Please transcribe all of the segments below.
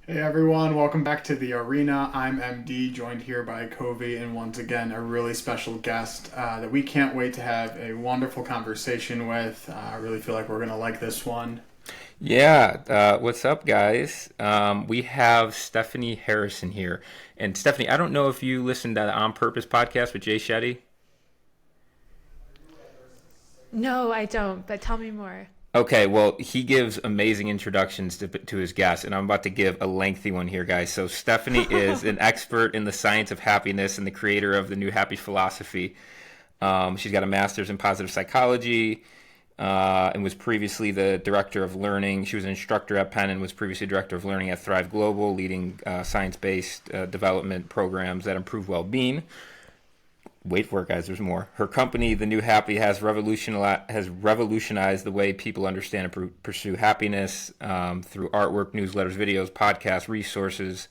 Hey everyone, welcome back to the arena. I'm MD, joined here by Covey, and once again, a really special guest that we can't wait to have a wonderful conversation with. I really feel like we're going to like this one. Yeah, what's up, guys? We have Stephanie Harrison here. And Stephanie, I don't know if you listened to the On Purpose podcast with Jay Shetty. No, I don't, but tell me more. Okay, well, he gives amazing introductions to his guests, and I'm about to give a lengthy one here, guys. So, Stephanie is an expert in the science of happiness and the creator of the New Happy Philosophy. She's got a master's in positive psychology and was previously the director of learning. She was an instructor at Penn and was previously director of learning at Thrive Global, leading science-based development programs that improve well-being. Wait for it, guys. There's more. Her company, The New Happy, has revolutionized the way people understand and pursue happiness through artwork, newsletters, videos, podcasts, resources,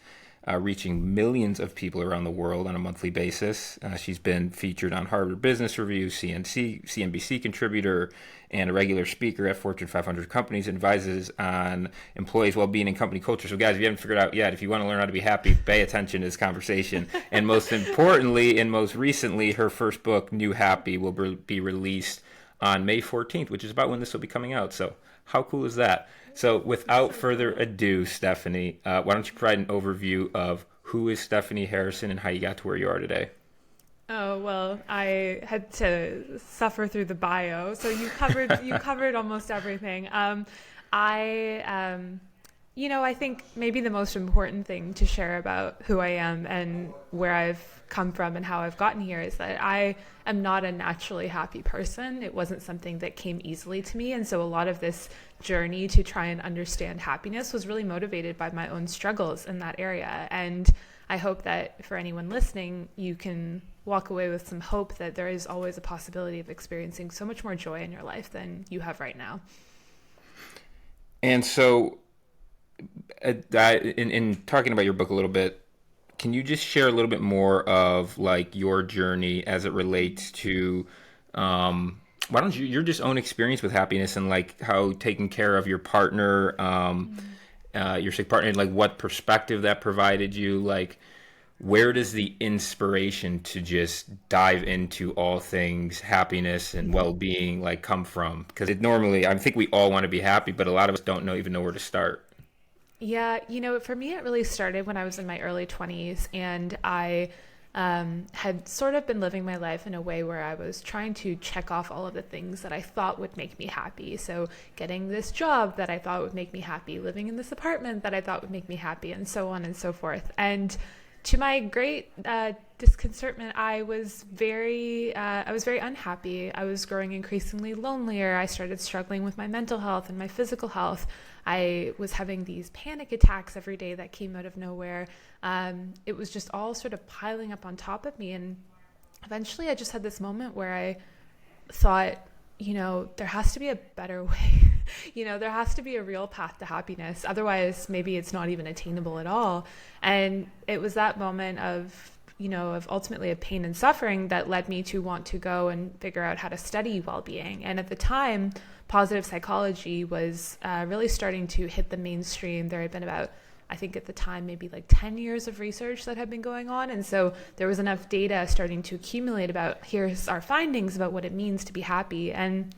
reaching millions of people around the world on a monthly basis. She's been featured on Harvard Business Review, CNBC contributor, and a regular speaker at Fortune 500 companies, advises on employees' well-being and company culture. So, guys, if you haven't figured out yet, if you want to learn how to be happy, pay attention to this conversation. And most importantly, and most recently, her first book, New Happy, will be released on May 14th, which is about when this will be coming out. So, how cool is that? So, That's without so further cool. ado, Stephanie, why don't you provide an overview of who is Stephanie Harrison and how you got to where you are today? Oh, well, I had to suffer through the bio. So you covered almost everything. I I think maybe the most important thing to share about who I am and where I've come from and how I've gotten here is that I am not a naturally happy person. It wasn't something that came easily to me. And so a lot of this journey to try and understand happiness was really motivated by my own struggles in that area. And I hope that for anyone listening, you can walk away with some hope that there is always a possibility of experiencing so much more joy in your life than you have right now. And so, in talking about your book a little bit, can you just share a little bit more of like your journey as it relates to why don't you your just own experience with happiness and like how taking care of your partner, your sick partner, and like what perspective that provided you, like where does the inspiration to just dive into all things happiness and well-being like come from? Because it normally, I think we all want to be happy, but a lot of us don't know even know where to start. Yeah, for me, it really started when I was in my early 20s, and I had sort of been living my life in a way where I was trying to check off all of the things that I thought would make me happy. So, getting this job that I thought would make me happy, living in this apartment that I thought would make me happy, and so on and so forth. And to my great disconcertment, I was very unhappy. I was growing increasingly lonelier. I started struggling with my mental health and my physical health. I was having these panic attacks every day that came out of nowhere. It was just all sort of piling up on top of me. And eventually I just had this moment where I thought, there has to be a better way. There has to be a real path to happiness. Otherwise, maybe it's not even attainable at all. And it was that moment of ultimately of pain and suffering that led me to want to go and figure out how to study well-being. And at the time, positive psychology was really starting to hit the mainstream. There had been about, I think at the time, maybe like 10 years of research that had been going on. And so there was enough data starting to accumulate about here's our findings about what it means to be happy. And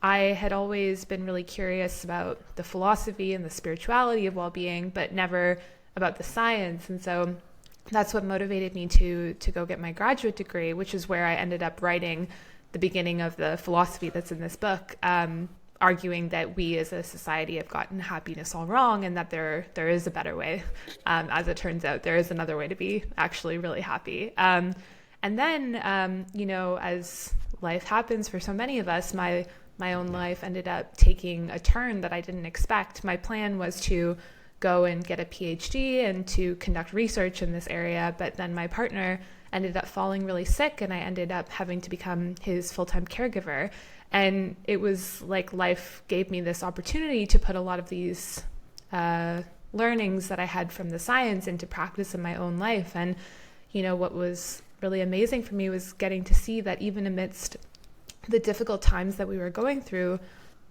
I had always been really curious about the philosophy and the spirituality of well-being, but never about the science. And so that's what motivated me to go get my graduate degree, which is where I ended up writing the beginning of the philosophy that's in this book, arguing that we as a society have gotten happiness all wrong and that there is a better way. As it turns out, there is another way to be actually really happy. And then, as life happens for so many of us, my own life ended up taking a turn that I didn't expect. My plan was to go and get a PhD and to conduct research in this area, but then my partner ended up falling really sick and I ended up having to become his full-time caregiver. And it was like life gave me this opportunity to put a lot of these learnings that I had from the science into practice in my own life. And, what was really amazing for me was getting to see that even amidst the difficult times that we were going through,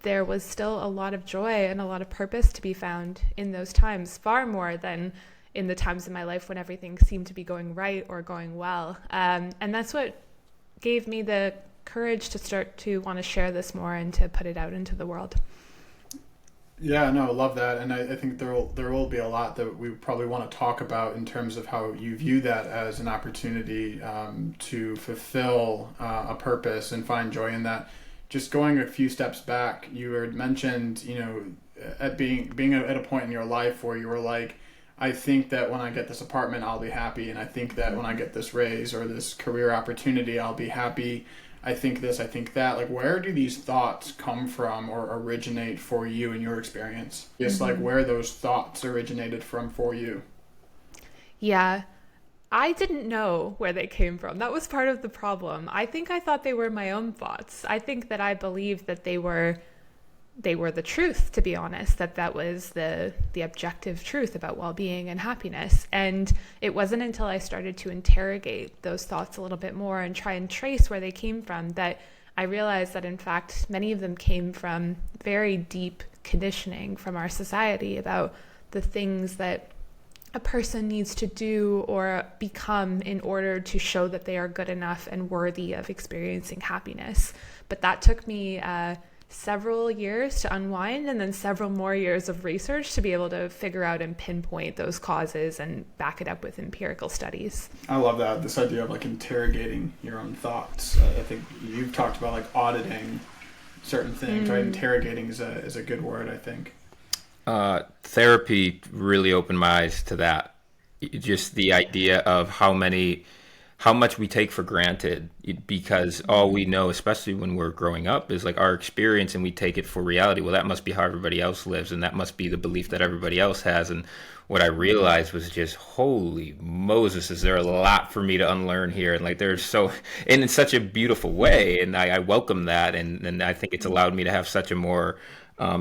there was still a lot of joy and a lot of purpose to be found in those times, far more than in the times in my life when everything seemed to be going right or going well. And that's what gave me the courage to start to want to share this more and to put it out into the world. Yeah, no, I love that, and I think there will be a lot that we probably want to talk about in terms of how you view that as an opportunity to fulfill a purpose and find joy in that. Just going a few steps back, you had mentioned, at being at a point in your life where you were like, I think that when I get this apartment, I'll be happy, and I think that when I get this raise or this career opportunity, I'll be happy. I think this, I think that. Like, where do these thoughts come from or originate for you in your experience? Just like where those thoughts originated from for you. Yeah, I didn't know where they came from. That was part of the problem. I think I thought they were my own thoughts. I think that I believed that they were the truth, to be honest, that was the objective truth about well-being and happiness. And it wasn't until I started to interrogate those thoughts a little bit more and try and trace where they came from that I realized that, in fact, many of them came from very deep conditioning from our society about the things that a person needs to do or become in order to show that they are good enough and worthy of experiencing happiness. But that took me several years to unwind, and then several more years of research to be able to figure out and pinpoint those causes and back it up with empirical studies. I love that, this idea of like interrogating your own thoughts. I think you've talked about like auditing certain things, right? Interrogating is a good word, I think. Therapy really opened my eyes to that. Just the idea of how much we take for granted, because all we know, especially when we're growing up, is like our experience, and we take it for reality. Well, that must be how everybody else lives, and that must be the belief that everybody else has. And what I realized was just, holy Moses, is there a lot for me to unlearn here? And like, and in such a beautiful way. And I welcome that. And I think it's allowed me to have such a more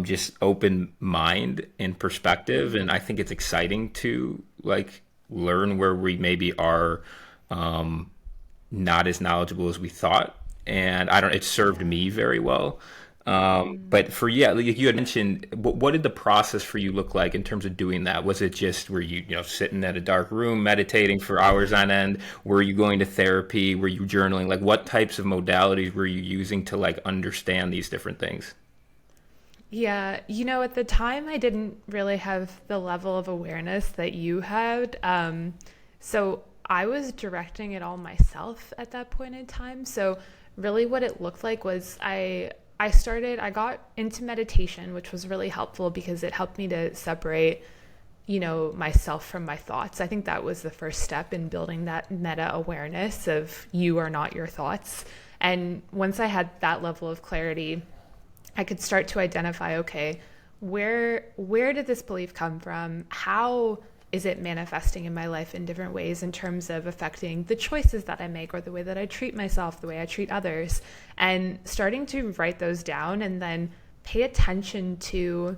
just open mind and perspective. And I think it's exciting to like learn where we maybe are not as knowledgeable as we thought, and it served me very well. But like you had mentioned, what did the process for you look like in terms of doing that? Was it just, were you, sitting at a dark room meditating for hours on end? Were you going to therapy? Were you journaling? Like, what types of modalities were you using to like understand these different things? Yeah, at the time I didn't really have the level of awareness that you had. So I was directing it all myself at that point in time. So really what it looked like was I got into meditation, which was really helpful because it helped me to separate, myself from my thoughts. I think that was the first step in building that meta awareness of you are not your thoughts. And once I had that level of clarity, I could start to identify, okay, where did this belief come from? How is it manifesting in my life in different ways in terms of affecting the choices that I make or the way that I treat myself, the way I treat others, and starting to write those down and then pay attention to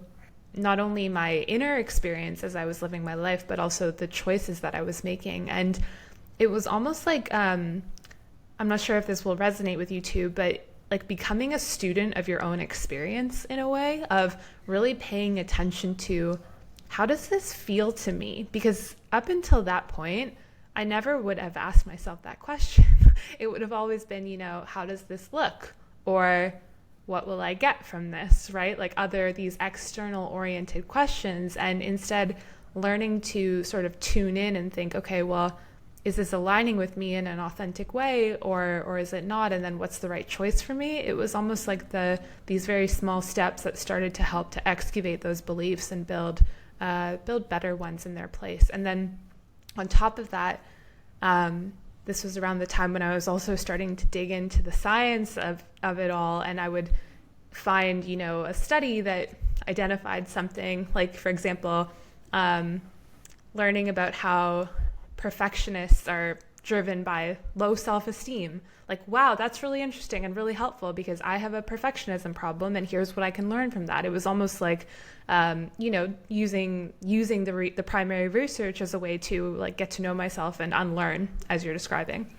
not only my inner experience as I was living my life, but also the choices that I was making. And it was almost like, I'm not sure if this will resonate with you too, but like becoming a student of your own experience in a way of really paying attention to, how does this feel to me? Because up until that point, I never would have asked myself that question. It would have always been, how does this look? Or what will I get from this, right? Like these external oriented questions. And instead learning to sort of tune in and think, okay, well, is this aligning with me in an authentic way or is it not? And then what's the right choice for me? It was almost like these very small steps that started to help to excavate those beliefs and build better ones in their place. And then on top of that, this was around the time when I was also starting to dig into the science of it all. And I would find, a study that identified something like, for example, learning about how perfectionists are driven by low self-esteem. Like, wow, that's really interesting and really helpful because I have a perfectionism problem and here's what I can learn from that. It was almost like, using the primary research as a way to like get to know myself and unlearn, as you're describing.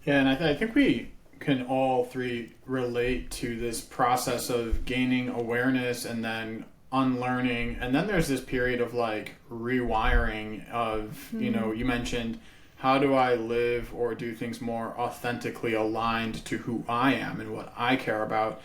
Yeah, and I think we can all three relate to this process of gaining awareness and then unlearning, and then there's this period of like rewiring of, you mentioned, how do I live or do things more authentically aligned to who I am and what I care about.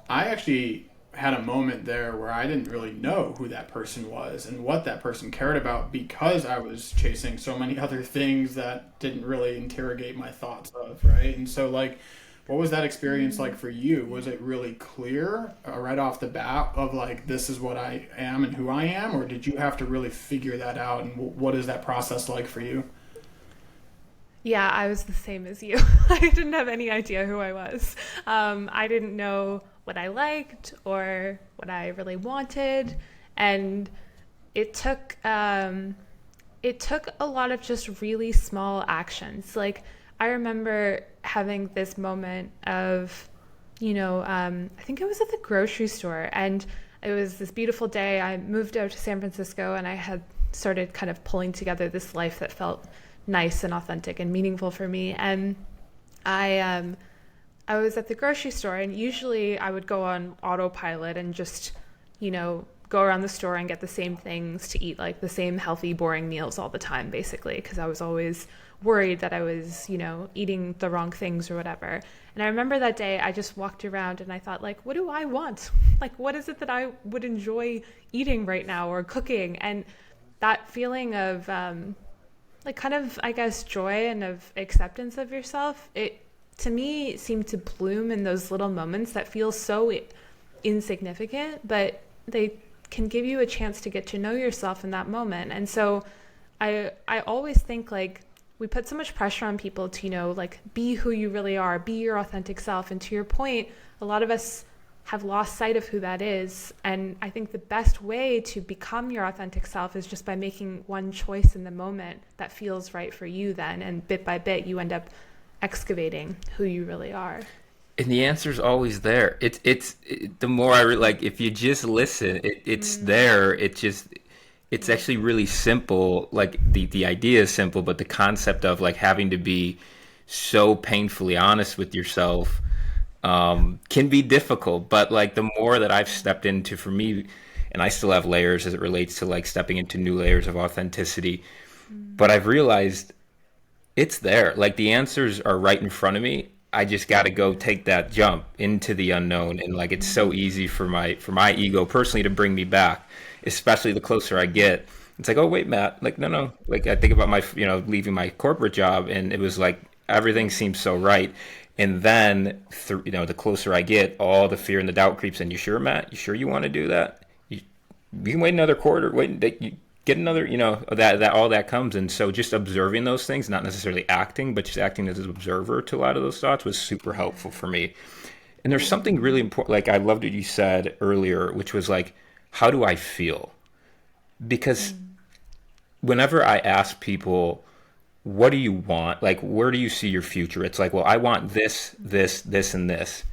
I actually had a moment there where I didn't really know who that person was and what that person cared about, because I was chasing so many other things that didn't really interrogate my thoughts of, right? And so, like, what was that experience like for you? Was it really clear right off the bat of like, this is what I am and who I am? Or did you have to really figure that out? And what is that process like for you? Yeah, I was the same as you. I didn't have any idea who I was. I didn't know what I liked or what I really wanted, and it took it took a lot of just really small actions. Like, I remember having this moment of, I think I was at the grocery store, and it was this beautiful day. I moved out to San Francisco, and I had started kind of pulling together this life that felt nice and authentic and meaningful for me. And I was at the grocery store, and usually I would go on autopilot and just, go around the store and get the same things to eat, like the same healthy, boring meals all the time, basically, because I was always worried that I was, eating the wrong things or whatever. And I remember that day I just walked around and I thought, like, what do I want? Like, what is it that I would enjoy eating right now or cooking? And that feeling of, like, kind of, I guess, joy and of acceptance of yourself, it, to me, seemed to bloom in those little moments that feel so insignificant, but they can give you a chance to get to know yourself in that moment. And so I always think, like, we put so much pressure on people to, like, be who you really are, be your authentic self. And to your point, a lot of us have lost sight of who that is. And I think the best way to become your authentic self is just by making one choice in the moment that feels right for you then. And bit by bit, you end up excavating who you really are. And the answer's always there. The more like, if you just listen, it's there. It's actually really simple. Like, the idea is simple, but the concept of like having to be so painfully honest with yourself can be difficult. But like, the more that I've stepped into, for me, and I still have layers as it relates to like stepping into new layers of authenticity, but I've realized it's there. Like, the answers are right in front of me. I just got to go take that jump into the unknown. And like, it's so easy for my ego personally to bring me back, especially the closer I get. It's like, oh wait, Matt, like, no. Like, I think about my, leaving my corporate job, and it was like, everything seems so right. And then, the closer I get, all the fear and the doubt creeps in. You sure, Matt? You sure you want to do that? You can wait another quarter, get another, that all that comes. And so just observing those things, not necessarily acting, but just acting as an observer to a lot of those thoughts, was super helpful for me. And there's something really important, like, I loved what you said earlier, which was like, how do I feel? Because whenever I ask people, what do you want? Like, where do you see your future? It's like, well, I want this, and this.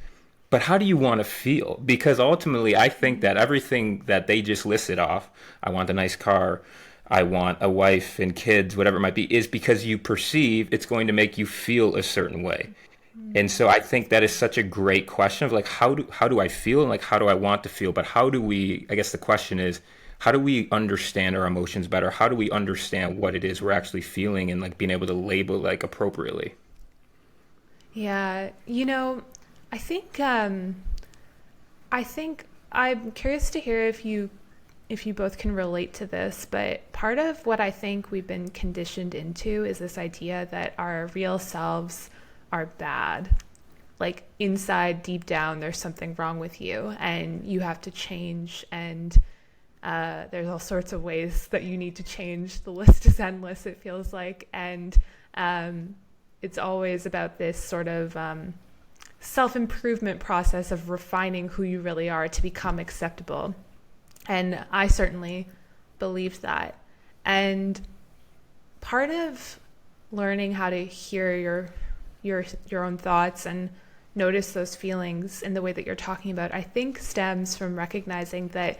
But how do you want to feel? Because ultimately, I think that everything that they just listed off, I want a nice car, I want a wife and kids, whatever it might be, is because you perceive it's going to make you feel a certain way. And so I think that is such a great question of like, how do I feel, and like, how do I want to feel? But how do we, I guess the question is, how do we understand our emotions better? How do we understand what it is we're actually feeling, and like being able to label like appropriately? Yeah, I think I'm curious to hear if you both can relate to this, but part of what I think we've been conditioned into is this idea that our real selves are bad. Like, inside, deep down, there's something wrong with you and you have to change, and there's all sorts of ways that you need to change. The list is endless, it feels like, and it's always about this sort of self-improvement process of refining who you really are to become acceptable. And I certainly believed that. And part of learning how to hear your own thoughts and notice those feelings in the way that you're talking about, I think stems from recognizing that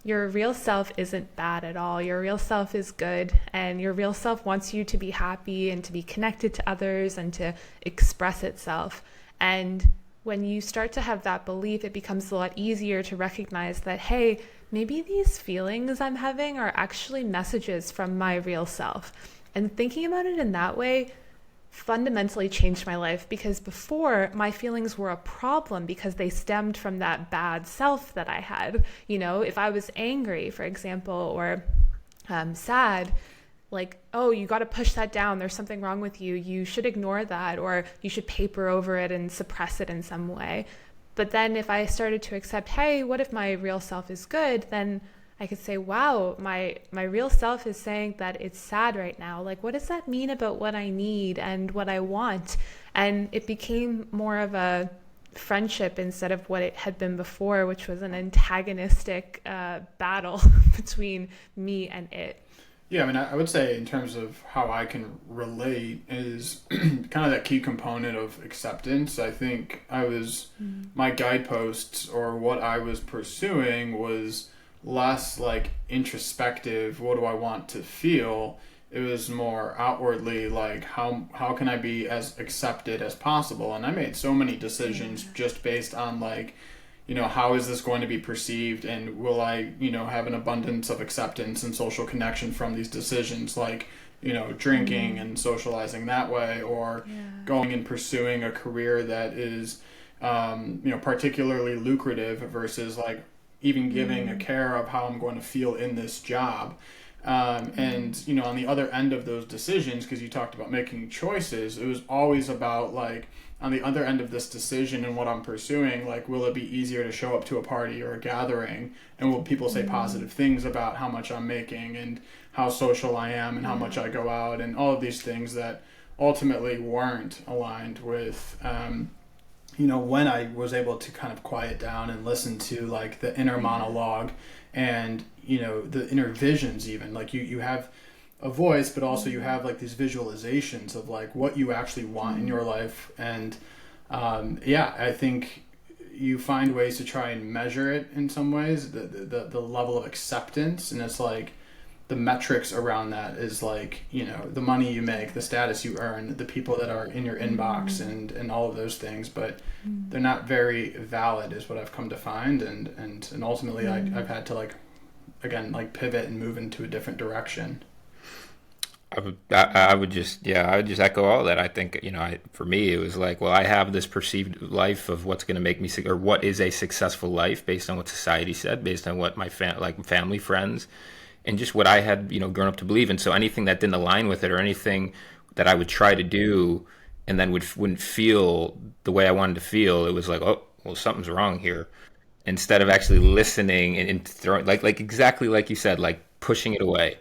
your real self isn't bad at all. Your real self is good, and your real self wants you to be happy and to be connected to others and to express itself. And when you start to have that belief, it becomes a lot easier to recognize that, hey, maybe these feelings I'm having are actually messages from my real self. And thinking about it in that way fundamentally changed my life, because before my feelings were a problem because they stemmed from that bad self that I had. You know, if I was angry, for example, or sad, like, oh, you got to push that down. There's something wrong with you. You should ignore that, or you should paper over it and suppress it in some way. But then if I started to accept, hey, what if my real self is good? Then I could say, wow, my real self is saying that it's sad right now. Like, what does that mean about what I need and what I want? And it became more of a friendship instead of what it had been before, which was an antagonistic battle between me and it. Yeah, I mean, I would say in terms of how I can relate is kind of that key component of acceptance. I think my guideposts or what I was pursuing was less like introspective, what do I want to feel? It was more outwardly like how can I be as accepted as possible? And I made so many decisions just based on like, how is this going to be perceived, and will I, have an abundance of acceptance and social connection from these decisions, like, drinking and socializing that way, or going and pursuing a career that is, particularly lucrative versus like even giving a care of how I'm going to feel in this job. And, on the other end of those decisions, because you talked about making choices, it was always about like, on the other end of this decision and what I'm pursuing, like, will it be easier to show up to a party or a gathering? And will people say positive things about how much I'm making and how social I am and how much I go out, and all of these things that ultimately weren't aligned with, when I was able to kind of quiet down and listen to like the inner monologue and, the inner visions, even like you have a voice, but also you have like these visualizations of like what you actually want in your life. And I think you find ways to try and measure it in some ways, the level of acceptance. And it's like the metrics around that is like, the money you make, the status you earn, the people that are in your inbox, and all of those things, but they're not very valid is what I've come to find. And ultimately I've had to like, again, like pivot and move into a different direction. I would just echo all that. I think, for me, it was like, well, I have this perceived life of what's going to make me or what is a successful life based on what society said, based on what my family, friends, and just what I had, grown up to believe in. So anything that didn't align with it, or anything that I would try to do and then wouldn't feel the way I wanted to feel, it was like, oh, well, something's wrong here. Instead of actually listening and throwing, like exactly like you said, like pushing it away.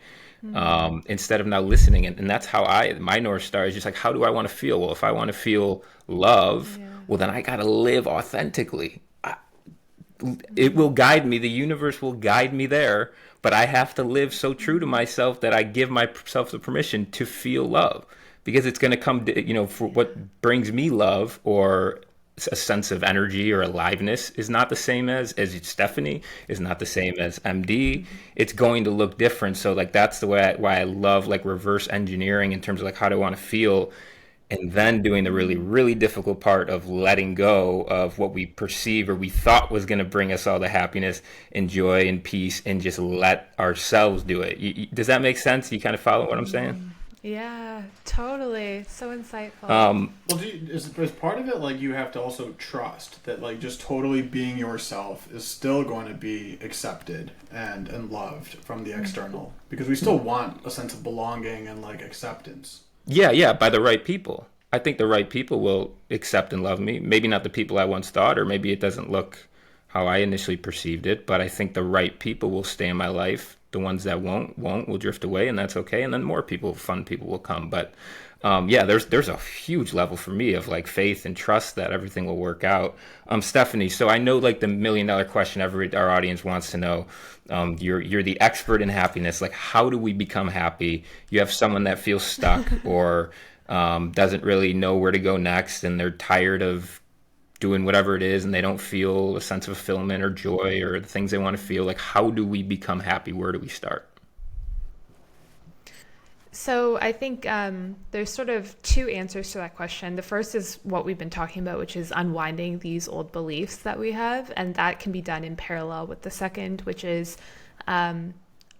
Instead of now listening. And that's how my North Star is just like, how do I want to feel? Well, if I want to feel love, well, then I got to live authentically. It will guide me. The universe will guide me there, but I have to live so true to myself that I give myself the permission to feel love, because it's going to come, for what brings me love or a sense of energy or aliveness is not the same as Stephanie, is not the same as MD. It's going to look different. So like that's the way why I love like reverse engineering in terms of like how do I want to feel, and then doing the really, really difficult part of letting go of what we perceive or we thought was going to bring us all the happiness and joy and peace, and just let ourselves do it. Does that make sense? You kind of follow what I'm saying? Yeah, totally. So insightful. Well, is part of it like you have to also trust that like just totally being yourself is still going to be accepted and loved from the external, because we still want a sense of belonging and like acceptance. Yeah, by the right people. I think the right people will accept and love me. Maybe not the people I once thought, or maybe it doesn't look how I initially perceived it, but I think the right people will stay in my life. The ones that won't will drift away, and that's okay. And then more people, fun people will come. But there's a huge level for me of like faith and trust that everything will work out. Stephanie, so I know like the $1 million question our audience wants to know. You're the expert in happiness. Like, how do we become happy? You have someone that feels stuck or doesn't really know where to go next, and they're tired of doing whatever it is, and they don't feel a sense of fulfillment or joy or the things they want to feel. Like, how do we become happy? Where do we start? So I think there's sort of two answers to that question. The first is what we've been talking about, which is unwinding these old beliefs that we have, and that can be done in parallel with the second, which is I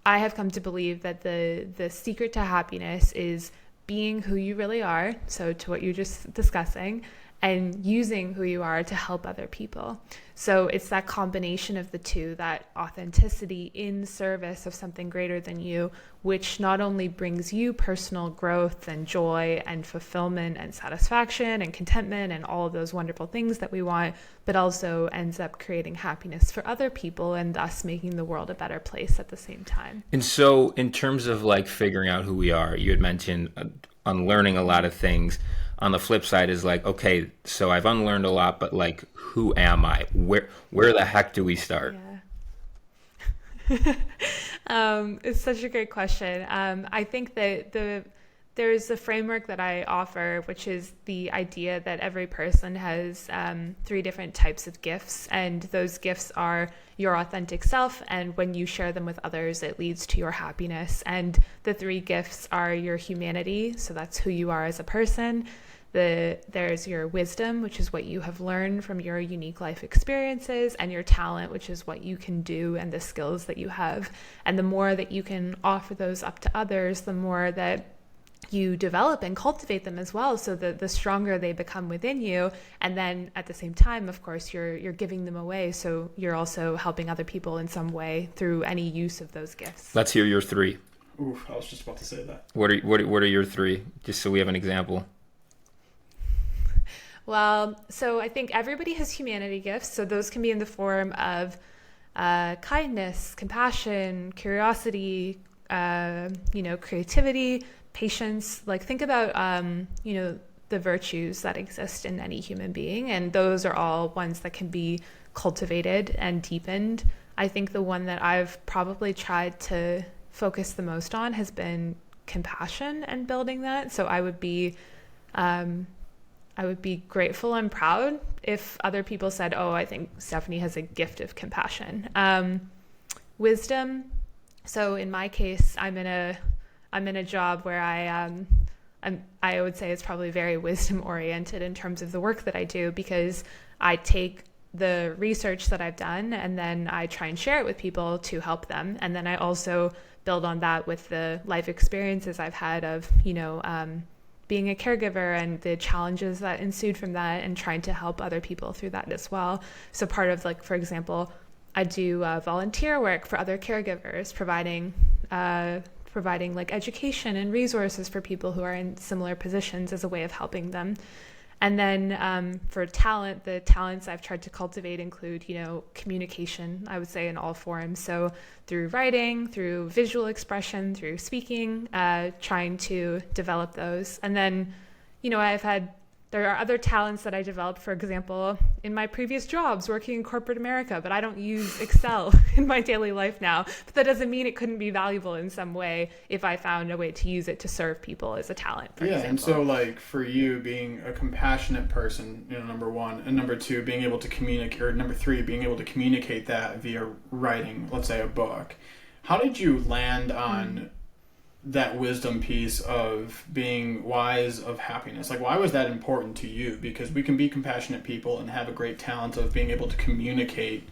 have come to believe that the secret to happiness is being who you really are. So to what you're just discussing, and using who you are to help other people. So it's that combination of the two, that authenticity in service of something greater than you, which not only brings you personal growth and joy and fulfillment and satisfaction and contentment and all of those wonderful things that we want, but also ends up creating happiness for other people and thus making the world a better place at the same time. And so in terms of like figuring out who we are, you had mentioned unlearning a lot of things. On the flip side is like, okay, so I've unlearned a lot, but like, who am I? Where the heck do we start? Yeah. It's such a great question. I think that there's a framework that I offer, which is the idea that every person has 3 different types of gifts, and those gifts are your authentic self, and when you share them with others, it leads to your happiness. And the 3 gifts are your humanity, so that's who you are as a person. There's your wisdom, which is what you have learned from your unique life experiences, and your talent, which is what you can do and the skills that you have. And the more that you can offer those up to others, the more that you develop and cultivate them as well, so that the stronger they become within you. And then at the same time, of course, you're giving them away, so you're also helping other people in some way through any use of those gifts. Let's hear your 3. Oof, I was just about to say that. What are your 3? Just so we have an example. Well, so I think everybody has humanity gifts. So those can be in the form of kindness, compassion, curiosity, creativity, patience. Like think about, the virtues that exist in any human being. And those are all ones that can be cultivated and deepened. I think the one that I've probably tried to focus the most on has been compassion and building that. So I would be grateful and proud if other people said, oh, I think Stephanie has a gift of compassion. Wisdom. So in my case, I'm in a job where I would say it's probably very wisdom oriented in terms of the work that I do, because I take the research that I've done and then I try and share it with people to help them. And then I also build on that with the life experiences I've had of, being a caregiver and the challenges that ensued from that, and trying to help other people through that as well. So part of, like, for example, I do volunteer work for other caregivers, providing like education and resources for people who are in similar positions as a way of helping them. And then for talent, the talents I've tried to cultivate include, communication, I would say, in all forms. So through writing, through visual expression, through speaking, trying to develop those. And then, there are other talents that I developed, for example, in my previous jobs working in corporate America, but I don't use Excel in my daily life now. But that doesn't mean it couldn't be valuable in some way if I found a way to use it to serve people as a talent, for example. And so, like, for you, being a compassionate person, number 1, and number 2, being able to communicate, or number 3, being able to communicate that via writing, let's say a book. How did you land on that wisdom piece of being wise of happiness? Like, why was that important to you? Because we can be compassionate people and have a great talent of being able to communicate.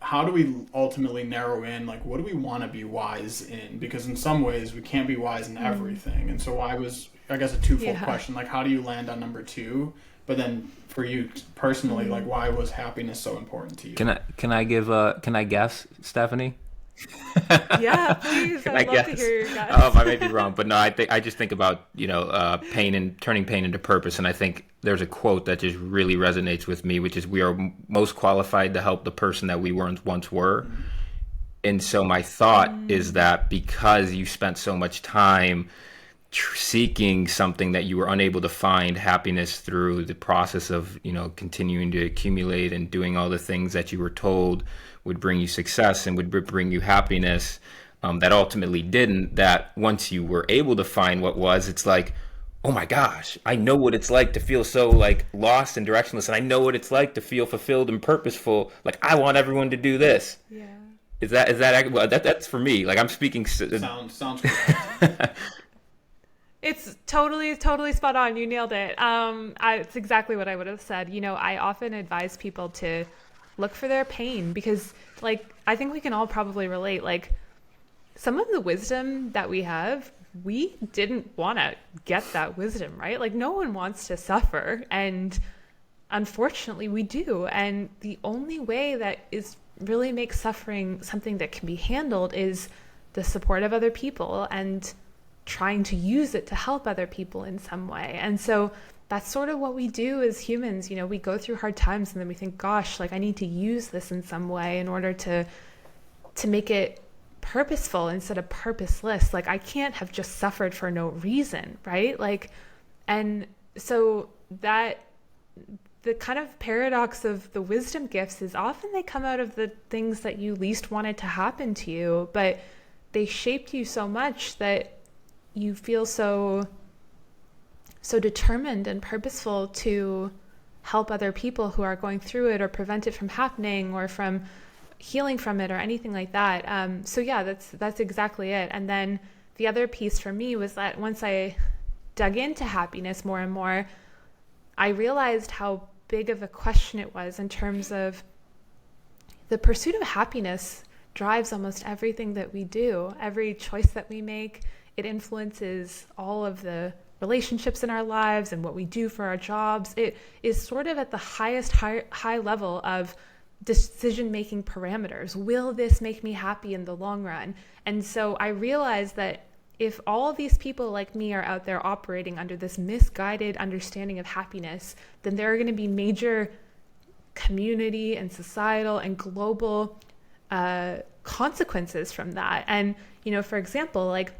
How do we ultimately narrow in, like, what do we want to be wise in? Because in some ways we can't be wise in everything. And so why was, I guess, a twofold question, like, how do you land on number 2? But then for you personally, like, why was happiness so important to you? Can I guess, Stephanie? Yeah, please. I'd love to hear your guess. I may be wrong, but no, I just think about, pain and turning pain into purpose. And I think there's a quote that just really resonates with me, which is, we are most qualified to help the person that we once were. And so my thought is that because you spent so much time seeking something that you were unable to find happiness through the process of, continuing to accumulate and doing all the things that you were told would bring you success and would bring you happiness, that ultimately didn't, that once you were able to find what was, it's like, oh my gosh, I know what it's like to feel so, like, lost and directionless, and I know what it's like to feel fulfilled and purposeful. Like, I want everyone to do this. Yeah. well, that's for me. Like I'm speaking. Sounds correct. It's totally spot on. You nailed it. It's exactly what I would have said. I often advise people to look for their pain because, like, I think we can all probably relate. Like, some of the wisdom that we have, we didn't want to get that wisdom, right? Like, no one wants to suffer. And unfortunately, we do. And the only way that is really makes suffering something that can be handled is the support of other people and trying to use it to help other people in some way. And so that's sort of what we do as humans. We go through hard times and then we think, gosh, like I need to use this in some way in order to make it purposeful instead of purposeless. Like I can't have just suffered for no reason, right? Like, and so that the kind of paradox of the wisdom gifts is often they come out of the things that you least wanted to happen to you, but they shaped you so much that you feel so determined and purposeful to help other people who are going through it or prevent it from happening or from healing from it or anything like that. So yeah, that's exactly it. And then the other piece for me was that once I dug into happiness more and more, I realized how big of a question it was in terms of the pursuit of happiness drives almost everything that we do, every choice that we make. It influences all of the relationships in our lives and what we do for our jobs. It is sort of at the highest high level of decision-making parameters. Will this make me happy in the long run? And so I realized that if all of these people like me are out there operating under this misguided understanding of happiness, then there are going to be major community and societal and global consequences from that. And, for example, like,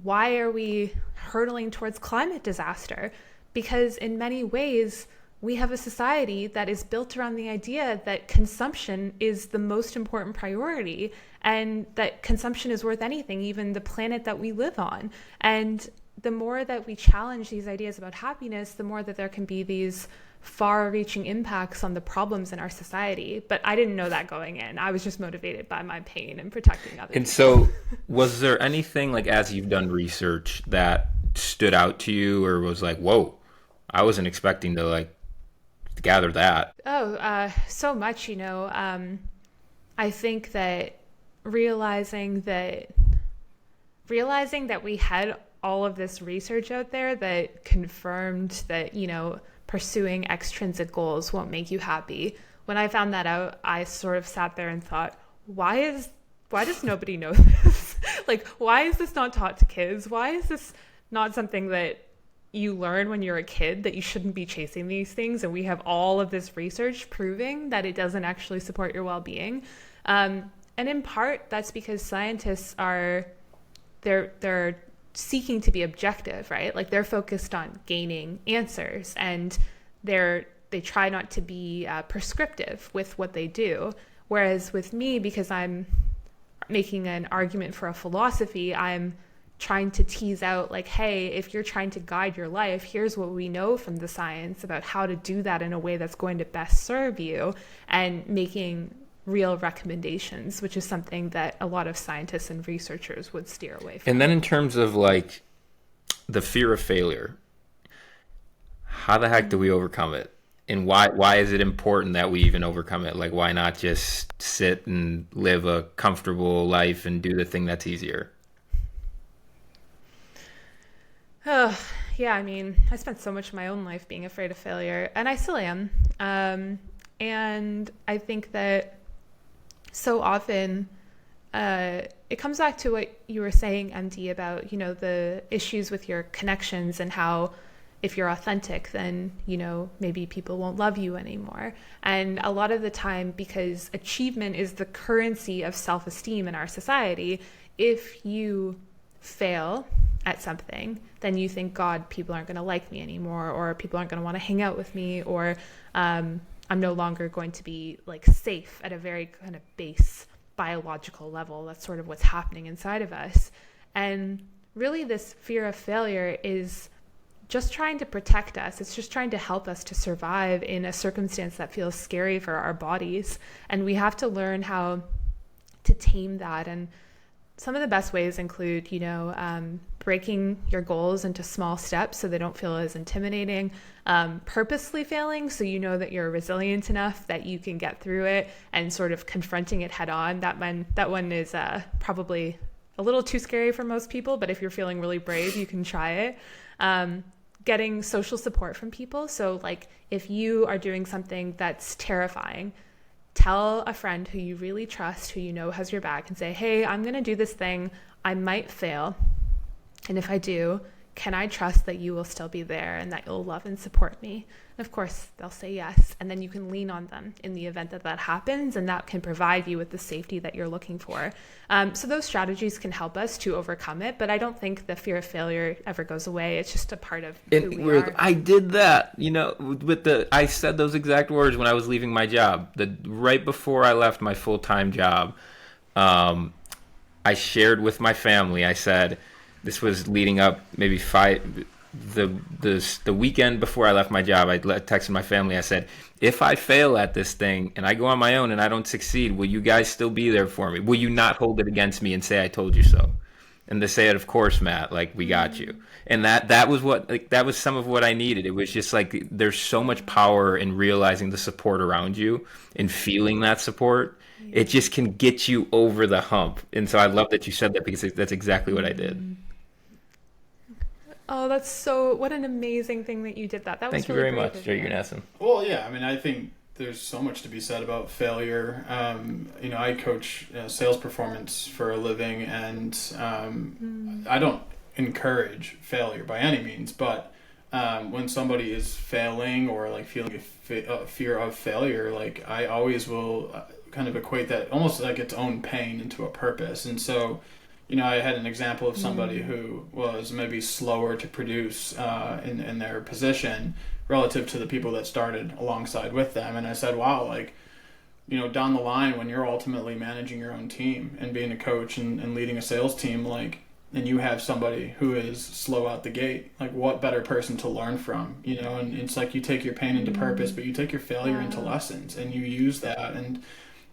why are we hurtling towards climate disaster? Because in many ways, we have a society that is built around the idea that consumption is the most important priority and that consumption is worth anything, even the planet that we live on. And the more that we challenge these ideas about happiness, the more that there can be these far-reaching impacts on the problems in our society. But I didn't know that going in. I was just motivated by my pain and protecting others. And so was there anything, like, as you've done research that stood out to you or was like, whoa, I wasn't expecting to, like, gather that? So much, I think that realizing that we had all of this research out there that confirmed that, pursuing extrinsic goals won't make you happy. When I found that out, I sort of sat there and thought, why does nobody know this? Like, why is this not taught to kids? Why is this not something that you learn when you're a kid, that you shouldn't be chasing these things? And we have all of this research proving that it doesn't actually support your well-being. And in part, that's because scientists they're seeking to be objective, right? Like they're focused on gaining answers and they try not to be prescriptive with what they do. Whereas with me, because I'm making an argument for a philosophy, I'm trying to tease out like, hey, if you're trying to guide your life, here's what we know from the science about how to do that in a way that's going to best serve you, and making real recommendations, which is something that a lot of scientists and researchers would steer away from. And then in terms of like the fear of failure, how the heck do we overcome it? And why is it important that we even overcome it? Like, why not just sit and live a comfortable life and do the thing that's easier? Oh, yeah, I mean, I spent so much of my own life being afraid of failure, and I still am. And I think that so often it comes back to what you were saying, MD, about, the issues with your connections and how if you're authentic, then, maybe people won't love you anymore. And a lot of the time, because achievement is the currency of self-esteem in our society, if you fail at something, then you think, God, people aren't going to like me anymore, or people aren't going to want to hang out with me, or I'm no longer going to be like safe at a very kind of base biological level. That's sort of what's happening inside of us. And really this fear of failure is just trying to protect us. It's just trying to help us to survive in a circumstance that feels scary for our bodies. And we have to learn how to tame that. And some of the best ways include, breaking your goals into small steps so they don't feel as intimidating, purposely failing so you know that you're resilient enough that you can get through it, and sort of confronting it head on. That one is probably a little too scary for most people, but if you're feeling really brave, you can try it. Getting social support from people. So like if you are doing something that's terrifying, tell a friend who you really trust, who you know has your back, and say, hey, I'm going to do this thing. I might fail. And if I do, can I trust that you will still be there and that you'll love and support me? And of course, they'll say yes. And then you can lean on them in the event that that happens, and that can provide you with the safety that you're looking for. So those strategies can help us to overcome it, but I don't think the fear of failure ever goes away. It's just a part of who we are. I did that, I said those exact words when I was leaving my job. Right before I left my full-time job, I shared with my family. I said, this was leading up maybe the weekend before I left my job. I texted my family. I said, if I fail at this thing and I go on my own and I don't succeed, will you guys still be there for me? Will you not hold it against me and say I told you so? And they say, of course, Matt, like, we got you. And that was that was some of what I needed. It was just like, there's so much power in realizing the support around you and feeling that support. It just can get you over the hump. And so I love that you said that, because that's exactly what I did. Oh, what an amazing thing that you did that. That was Thank you really very much, Joe Yurnason. Well, yeah, I mean, I think there's so much to be said about failure. I coach sales performance for a living, and I don't encourage failure by any means, but when somebody is failing or like feeling a fear of failure, like I always will kind of equate that almost like its own pain into a purpose. And so, I had an example of somebody who was maybe slower to produce in their position relative to the people that started alongside with them. And I said, wow, like, down the line when you're ultimately managing your own team and being a coach and leading a sales team, like, and you have somebody who is slow out the gate, like, what better person to learn from, and it's like you take your pain into purpose, but you take your failure into lessons, and you use that. And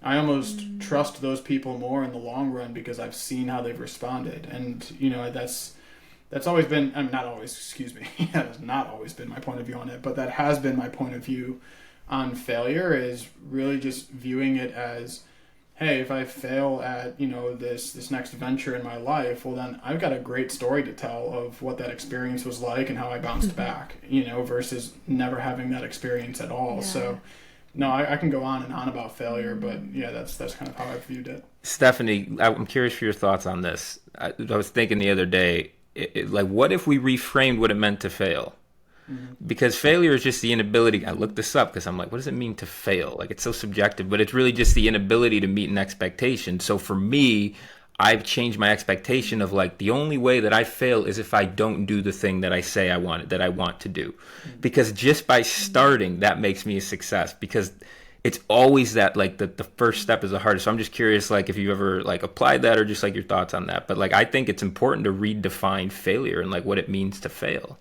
I almost trust those people more in the long run because I've seen how they've responded. And, that's always been, not always, excuse me, that has not always been my point of view on it, but that has been my point of view on failure, is really just viewing it as, hey, if I fail at, this next venture in my life, well, then I've got a great story to tell of what that experience was like and how I bounced back, versus never having that experience at all. Yeah. So, no, I can go on and on about failure, but yeah, that's kind of how I viewed it. Stephanie, I'm curious for your thoughts on this. I was thinking the other day, like, what if we reframed what it meant to fail? Mm-hmm. Because failure is just the inability. I looked this up because I'm like, what does it mean to fail? Like, it's so subjective, but it's really just the inability to meet an expectation. So for me, I've changed my expectation of, like, the only way that I fail is if I don't do the thing that I say I want to do. Because just by starting, that makes me a success, because it's always that, like, the first step is the hardest. So I'm just curious, like, if you ever, like, applied that, or just, like, your thoughts on that. But, like, I think it's important to redefine failure and, like, what it means to fail.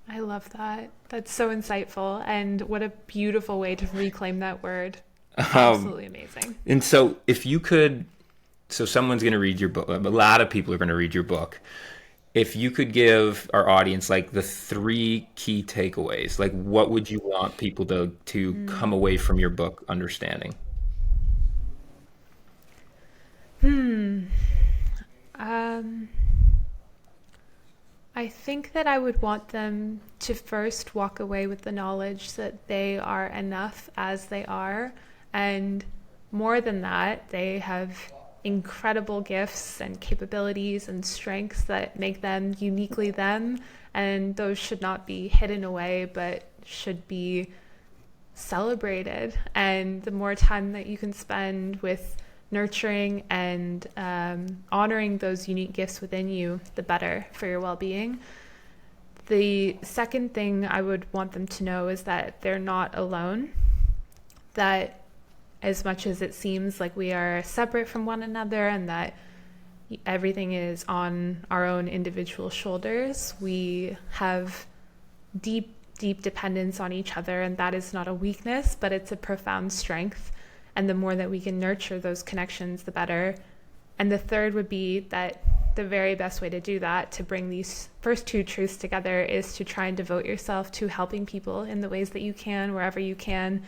I love that. That's so insightful, and what a beautiful way to reclaim that word. Absolutely amazing. And so if you could, so someone's going to read your book, a lot of people are going to read your book. If you could give our audience, like, the 3 key takeaways, like, what would you want people to come away from your book understanding? I think that I would want them to first walk away with the knowledge that they are enough as they are. And more than that, they have incredible gifts and capabilities and strengths that make them uniquely them. And those should not be hidden away, but should be celebrated. And the more time that you can spend with nurturing and honoring those unique gifts within you, the better for your well-being. The second thing I would want them to know is that they're not alone, that as much as it seems like we are separate from one another and that everything is on our own individual shoulders, we have deep dependence on each other, and that is not a weakness, but it's a profound strength. And the more that we can nurture those connections, the better. And the third would be that the very best way to do that, to bring these first two truths together, is to try and devote yourself to helping people in the ways that you can, wherever you can.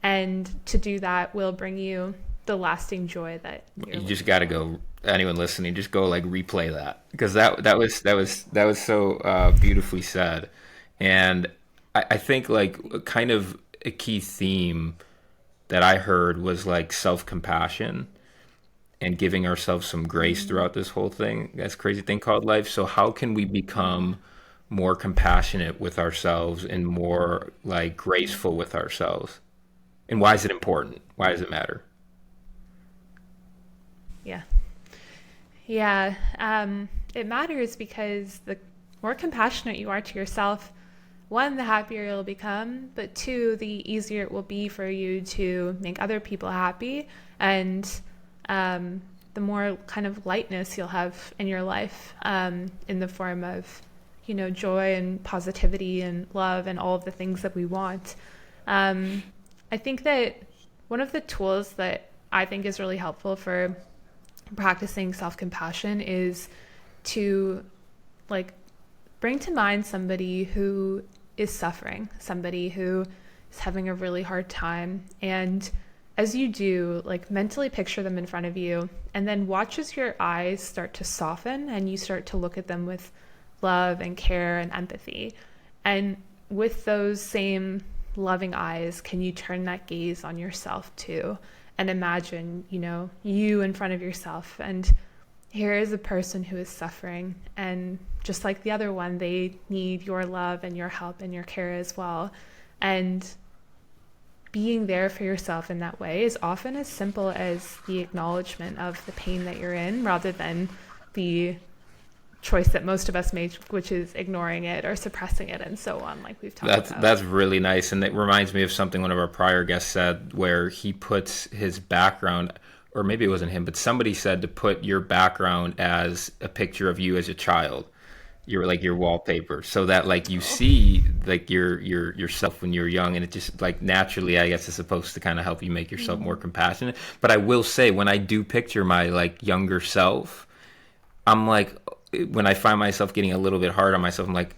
And to do that will bring you the lasting joy that you just got to go. Anyone listening, just go like replay that, because that was so beautifully said. And I think like kind of a key theme that I heard was like self-compassion and giving ourselves some grace throughout this whole thing, this crazy thing called life. So how can we become more compassionate with ourselves and more like graceful with ourselves? And why is it important? Why does it matter? Yeah, it matters because the more compassionate you are to yourself, one, the happier you'll become, but two, the easier it will be for you to make other people happy, and the more kind of lightness you'll have in your life, in the form of, joy and positivity and love and all of the things that we want. I think that one of the tools that I think is really helpful for practicing self-compassion is to like bring to mind somebody who is suffering, somebody who is having a really hard time. And as you do, like mentally picture them in front of you, and then watch as your eyes start to soften and you start to look at them with love and care and empathy. And with those same loving eyes, can you turn that gaze on yourself too? And imagine, you in front of yourself, and here is a person who is suffering, and just like the other one, they need your love and your help and your care as well. And being there for yourself in that way is often as simple as the acknowledgement of the pain that you're in, rather than the choice that most of us make, which is ignoring it or suppressing it and so on, like we've talked about. That's really nice. And it reminds me of something one of our prior guests said, where he puts his background, or maybe it wasn't him, but somebody said to put your background as a picture of you as a child. You're like your wallpaper, so that like you see like your yourself when you're young, and it just like naturally, I guess, is supposed to kind of help you make yourself more compassionate. But I will say, when I do picture my like younger self, I'm like, when I find myself getting a little bit hard on myself, I'm like,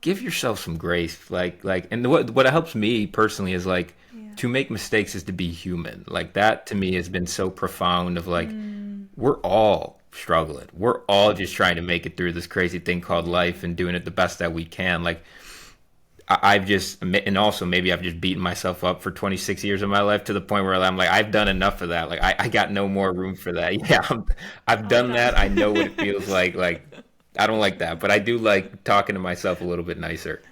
give yourself some grace. And what helps me personally is like, to make mistakes is to be human. Like that to me has been so profound of like, we're all struggling. We're all just trying to make it through this crazy thing called life and doing it the best that we can. Like I've just, and also maybe I've just beaten myself up for 26 years of my life to the point where I'm like, I've done enough of that. Like I got no more room for that. Yeah, I've done that. I know what it feels like. Like I don't like that, but I do like talking to myself a little bit nicer.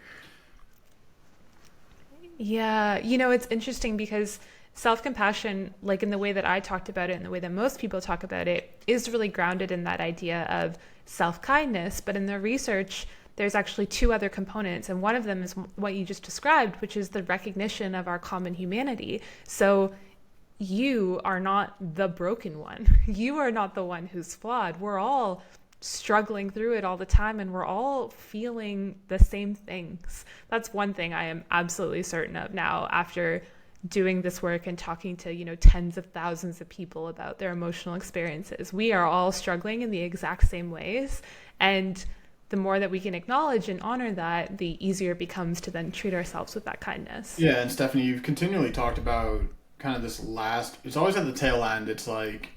Yeah, it's interesting because self-compassion, like in the way that I talked about it and the way that most people talk about it, is really grounded in that idea of self-kindness. But in the research, there's actually two other components, and one of them is what you just described, which is the recognition of our common humanity. So you are not the broken one. You are not the one who's flawed. We're all struggling through it all the time, and we're all feeling the same things. That's one thing I am absolutely certain of now, after doing this work and talking to, tens of thousands of people about their emotional experiences. We are all struggling in the exact same ways. And the more that we can acknowledge and honor that, the easier it becomes to then treat ourselves with that kindness. Yeah, and Stephanie, you've continually talked about kind of this last, it's always at the tail end, it's like,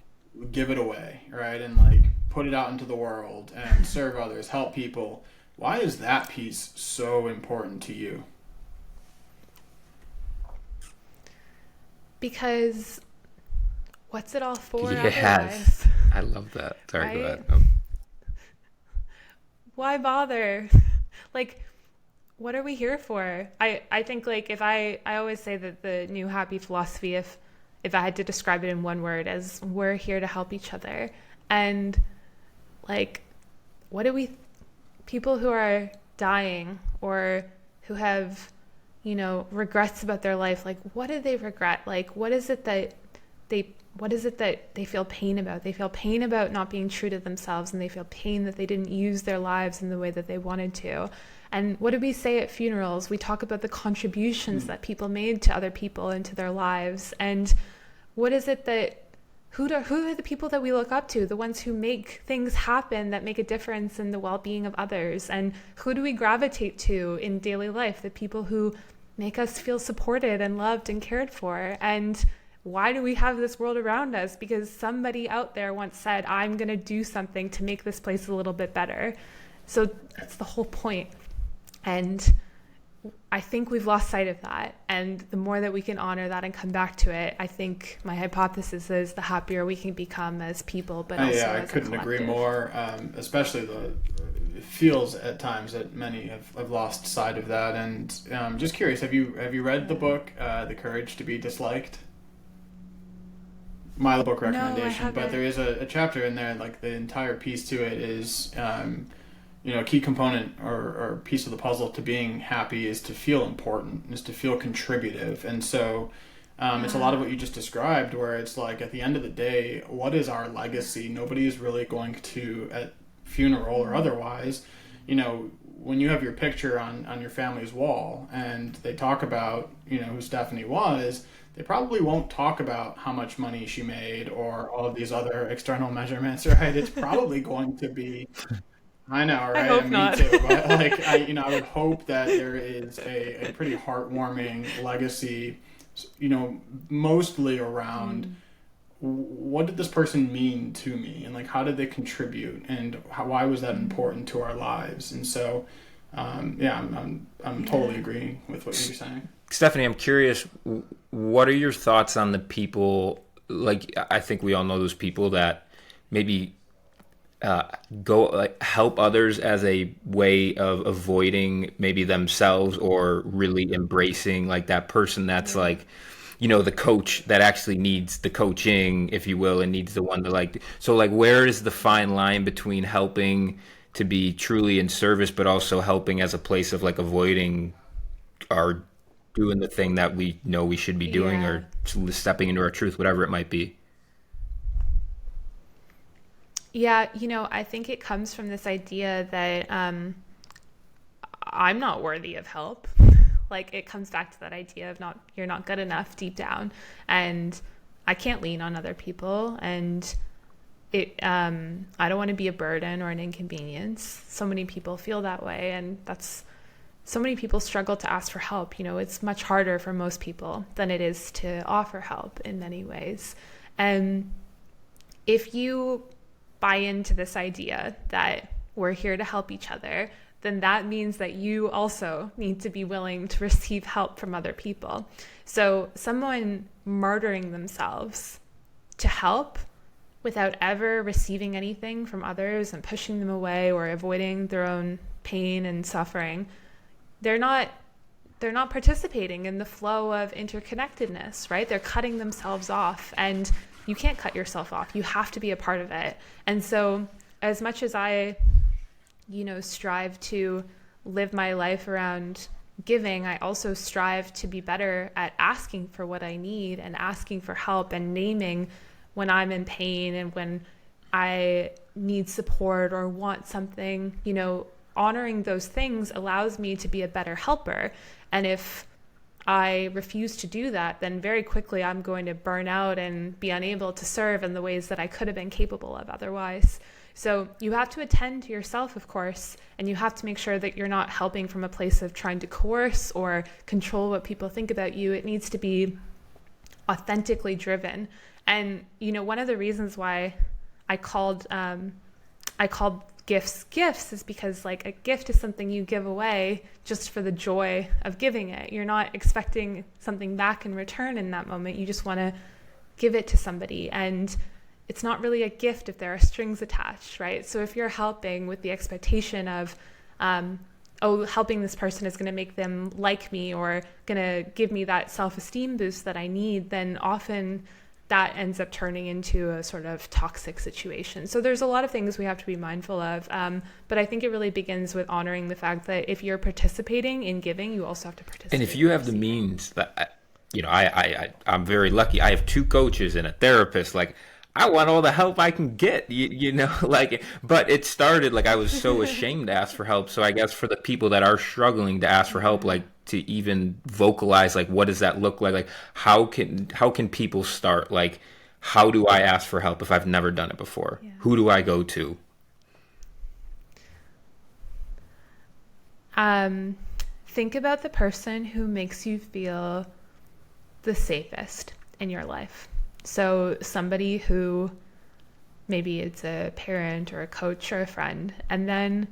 give it away, right? And like, put it out into the world and serve others, help people. Why is that piece so important to you? Because what's it all for Yes. otherwise? I love that. Sorry for Right? that. Why bother? Like, what are we here for? I think like if I always say that the new happy philosophy, if I had to describe it in one word, as we're here to help each other. And like, what do we, people who are dying or who have, regrets about their life, like what do they regret? Like, what is it that they feel pain about? They feel pain about not being true to themselves, and they feel pain that they didn't use their lives in the way that they wanted to. And what do we say at funerals? We talk about the contributions that people made to other people and to their lives. And what is it that who are the people that we look up to, the ones who make things happen that make a difference in the well-being of others? And who do we gravitate to in daily life, the people who make us feel supported and loved and cared for? And why do we have this world around us? Because somebody out there once said, I'm going to do something to make this place a little bit better. So that's the whole point. And I think we've lost sight of that. And the more that we can honor that and come back to it, I think my hypothesis is the happier we can become as people, but also yeah, I as a couldn't agree collective. more. Especially it feels at times that many have lost sight of that. And just curious, have you read the book, The Courage to be Disliked? My book No, I recommendation, but haven't. there is a chapter in there, like the entire piece to it is, a key component or piece of the puzzle to being happy is to feel important, is to feel contributive. And so it's a lot of what you just described, where it's like at the end of the day, what is our legacy? Nobody is really going to, at funeral or otherwise, when you have your picture on your family's wall and they talk about, who Stephanie was, they probably won't talk about how much money she made or all of these other external measurements, right? It's probably going to be, I know, I right? hope And me not. too. But I would hope that there is a pretty heartwarming legacy, mostly around what did this person mean to me, and like how did they contribute, and why was that important to our lives? And so, I'm totally agreeing with what you're saying. Stephanie, I'm curious, what are your thoughts on the people, like, I think we all know those people that maybe go help others as a way of avoiding maybe themselves, or really embracing like that person that's like, the coach that actually needs the coaching, if you will, and needs the one to like, so like, where is the fine line between helping to be truly in service, but also helping as a place of like avoiding or doing the thing that we know we should be doing, Yeah. or stepping into our truth, whatever it might be? Yeah, I think it comes from this idea that I'm not worthy of help. Like it comes back to that idea of you're not good enough deep down, and I can't lean on other people, and I don't want to be a burden or an inconvenience. So many people feel that way, and so many people struggle to ask for help. It's much harder for most people than it is to offer help in many ways. And if you buy into this idea that we're here to help each other, then that means that you also need to be willing to receive help from other people. So someone martyring themselves to help without ever receiving anything from others and pushing them away or avoiding their own pain and suffering, they're not participating in the flow of interconnectedness, right? They're cutting themselves off, and you can't cut yourself off. You have to be a part of it. And so as much as I, strive to live my life around giving, I also strive to be better at asking for what I need and asking for help and naming when I'm in pain and when I need support or want something. Honoring those things allows me to be a better helper. And if I refuse to do that, then very quickly I'm going to burn out and be unable to serve in the ways that I could have been capable of otherwise. So you have to attend to yourself, of course, and you have to make sure that you're not helping from a place of trying to coerce or control what people think about you. It needs to be authentically driven. And, one of the reasons why I called gifts is because like a gift is something you give away just for the joy of giving it. You're not expecting something back in return in that moment. You just want to give it to somebody, and it's not really a gift if there are strings attached, right? So if you're helping with the expectation of helping this person is going to make them like me or going to give me that self-esteem boost that I need, then often that ends up turning into a sort of toxic situation. So there's a lot of things we have to be mindful of. But I think it really begins with honoring the fact that if you're participating in giving, you also have to participate. And if you have the means, that I'm very lucky. I have 2 coaches and a therapist. Like, I want all the help I can get, like, but it started like I was so ashamed to ask for help. So I guess for the people that are struggling to ask for help, like, to even vocalize, like, what does that look like? Like, how can people start? Like, how do I ask for help if I've never done it before? Yeah. Who do I go to? Think about the person who makes you feel the safest in your life. So somebody who, maybe it's a parent or a coach or a friend, and then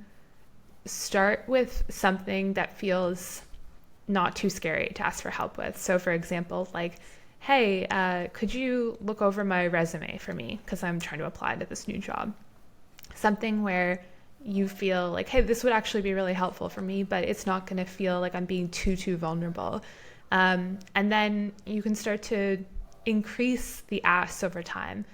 start with something that feels not too scary to ask for help with. So for example, like, hey, could you look over my resume for me? Because I'm trying to apply to this new job. Something where you feel like, hey, this would actually be really helpful for me, but it's not going to feel like I'm being too vulnerable. And then you can start to increase the asks over time.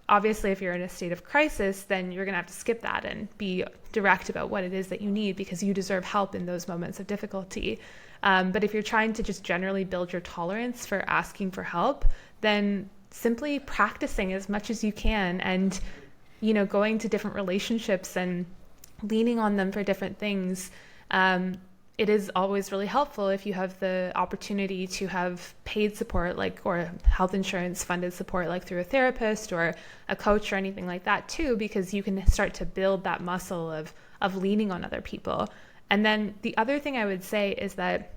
Obviously, if you're in a state of crisis, then you're going to have to skip that and be direct about what it is that you need, because you deserve help in those moments of difficulty. But if you're trying to just generally build your tolerance for asking for help, then simply practicing as much as you can and, going to different relationships and leaning on them for different things. It is always really helpful if you have the opportunity to have paid support, or health insurance funded support, like through a therapist or a coach or anything like that too, because you can start to build that muscle of leaning on other people. And then the other thing I would say is that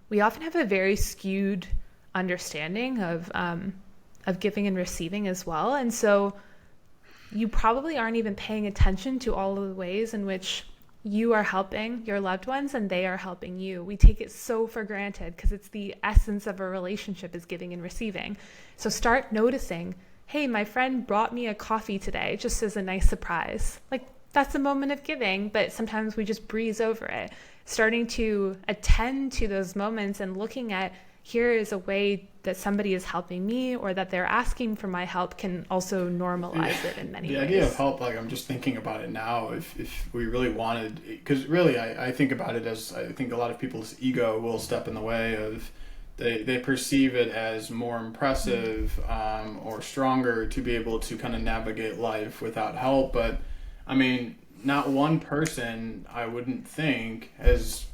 we often have a very skewed understanding of giving and receiving as well. And so you probably aren't even paying attention to all of the ways in which you are helping your loved ones and they are helping you. We take it so for granted because it's the essence of a relationship, is giving and receiving. So start noticing, hey, my friend brought me a coffee today just as a nice surprise. Like, that's a moment of giving, but sometimes we just breeze over it. Starting to attend to those moments and looking at, here is a way that somebody is helping me or that they're asking for my help, can also normalize it in many ways. The idea of help, like, I'm just thinking about it now, if we really wanted, because really I think about it as, I think a lot of people's ego will step in the way of, they perceive it as more impressive or stronger to be able to kind of navigate life without help. But I mean, not one person, I wouldn't think, has,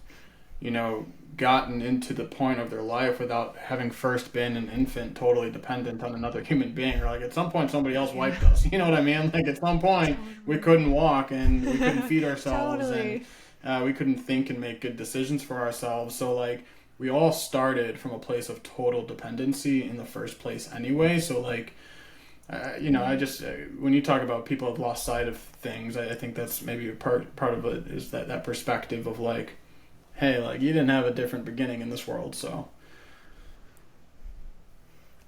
gotten into the point of their life without having first been an infant totally dependent on another human being, or like at some point somebody else wiped us, you know what I mean? Like at some point we couldn't walk and we couldn't feed ourselves and we couldn't think and make good decisions for ourselves. So like we all started from a place of total dependency in the first place anyway. So like I just when you talk about people have lost sight of things, I think that's maybe a part of it, is that perspective of like, hey, like, you didn't have a different beginning in this world, so.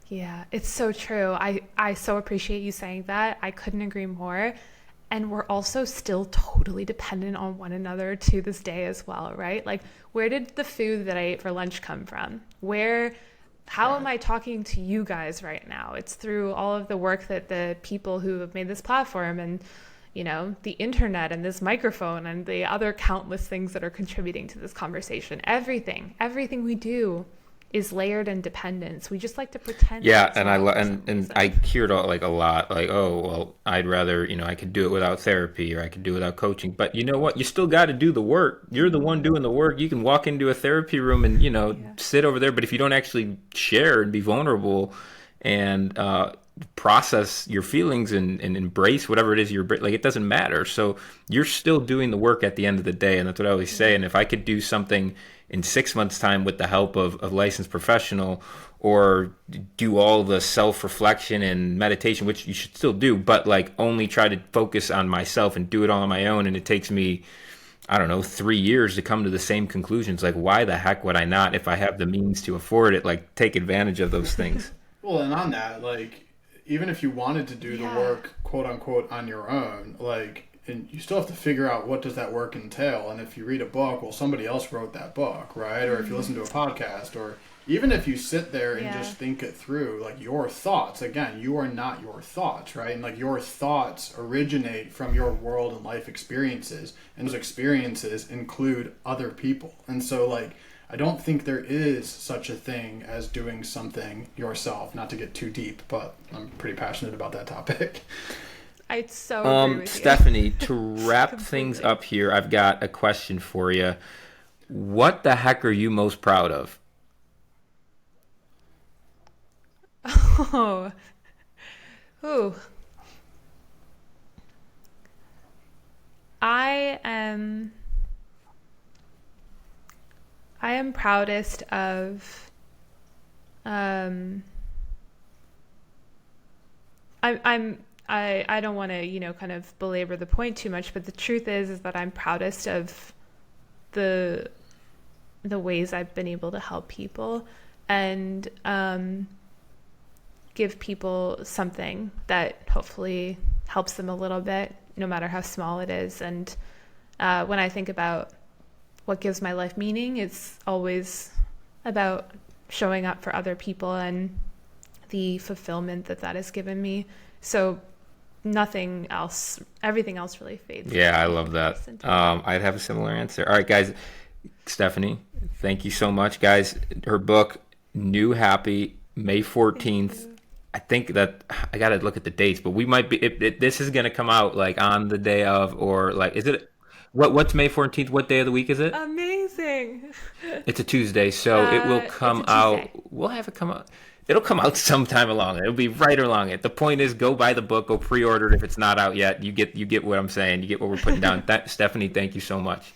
Yeah, it's so true. I so appreciate you saying that. I couldn't agree more. And we're also still totally dependent on one another to this day as well, right? Like, where did the food that I ate for lunch come from? How am I talking to you guys right now? It's through all of the work that the people who have made this platform and the internet and this microphone and the other countless things that are contributing to this conversation. Everything we do is layered in dependence. We just like to pretend. Yeah, and I hear it all, like, a lot, like, oh, well, I'd rather, I could do it without therapy, or I could do it without coaching. But you know what? You still got to do the work. You're the one doing the work. You can walk into a therapy room and, sit over there. But if you don't actually share and be vulnerable and process your feelings and embrace whatever it is like, it doesn't matter. So you're still doing the work at the end of the day. And that's what I always say. And if I could do something in 6 months' time with the help of a licensed professional, or do all the self-reflection and meditation, which you should still do, but like only try to focus on myself and do it all on my own, and it takes me, I don't know, 3 years to come to the same conclusions. Like, why the heck would I not, if I have the means to afford it, like, take advantage of those things? Well, and on that, like, even if you wanted to do the work, quote unquote, on your own, like, and you still have to figure out what does that work entail. And if you read a book, well, somebody else wrote that book, right? Or if you listen to a podcast, or even if you sit there and just think it through, like, your thoughts, again, you are not your thoughts, right? And like, your thoughts originate from your world and life experiences, and those experiences include other people. And so, like, I don't think there is such a thing as doing something yourself, not to get too deep, but I'm pretty passionate about that topic. I so agree with Stephanie, to wrap things up here, I've got a question for you. What the heck are you most proud of? Oh, ooh. I am I am proudest of um I don't want to, kind of belabor the point too much, but the truth is that I'm proudest of the the ways I've been able to help people and give people something that hopefully helps them a little bit, no matter how small it is. And when I think about what gives my life meaning, it's always about showing up for other people and the fulfillment that that has given me. So nothing else, everything else really fades Yeah, in I love that. comparison to that. I'd have a similar answer. All right, guys. Stephanie, thank you so much, guys. Her book, New Happy, May Thank 14th. you. I think that I got to look at the dates, but we might be, this is going to come out like on the day of, or like, is it, what's May 14th? What day of the week is it? Amazing. It's a Tuesday, so it will It's a come out. Tuesday. We'll have it come out. It'll come out sometime along it. It'll be right along it. The point is, go buy the book, go pre-order it if it's not out yet. You get what I'm saying. You get what we're putting down. Stephanie, thank you so much.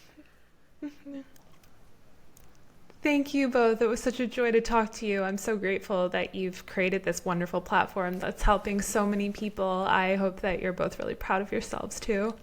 Thank you both. It was such a joy to talk to you. I'm so grateful that you've created this wonderful platform that's helping so many people. I hope that you're both really proud of yourselves too.